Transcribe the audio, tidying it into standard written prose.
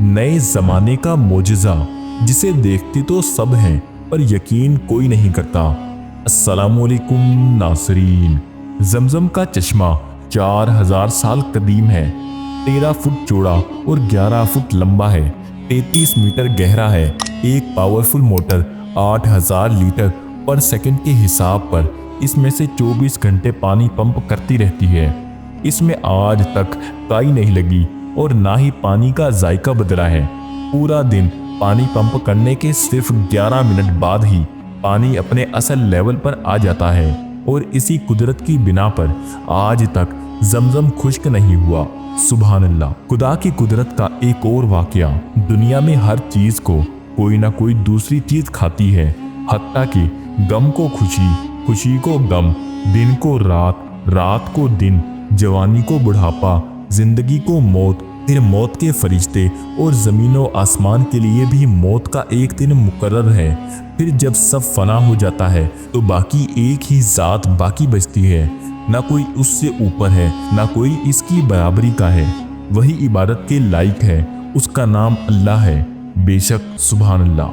नए जमाने का मोजिज़ा जिसे देखते तो सब हैं पर यकीन कोई नहीं करता। अस्सलामुअलैकुम नासरीन। जमजम का चश्मा 4000 साल कदीम है, 13 फुट चौड़ा और 11 फुट लंबा है, 33 मीटर गहरा है। एक पावरफुल मोटर 8000 लीटर पर सेकंड के हिसाब पर इसमें से 24 घंटे पानी पंप करती रहती है। इसमें आज तक काई नहीं लगी और ना ही पानी का जायका बदला है। पूरा दिन पानी पंप करने के सिर्फ 11 मिनट बाद ही पानी अपने असल लेवल पर आ जाता है और इसी कुदरत की बिना पर आज तक जमजम खुश्क नहीं हुआ। सुभान अल्लाह। खुदा की कुदरत का एक और वाकया, दुनिया में हर चीज को कोई ना कोई दूसरी चीज खाती है, हत्ता कि गम को खुशी, खुशी को गम, दिन को रात, रात को दिन, जवानी को बुढ़ापा, जिंदगी को मौत, फिर मौत के फरिश्ते और ज़मीन व आसमान के लिए भी मौत का एक दिन मुकर्रर है। फिर जब सब फना हो जाता है तो बाकी एक ही ज़ात बाकी बचती है, ना कोई उससे ऊपर है ना कोई इसकी बराबरी का है। वही इबादत के लायक है, उसका नाम अल्लाह है। बेशक सुभान अल्लाह।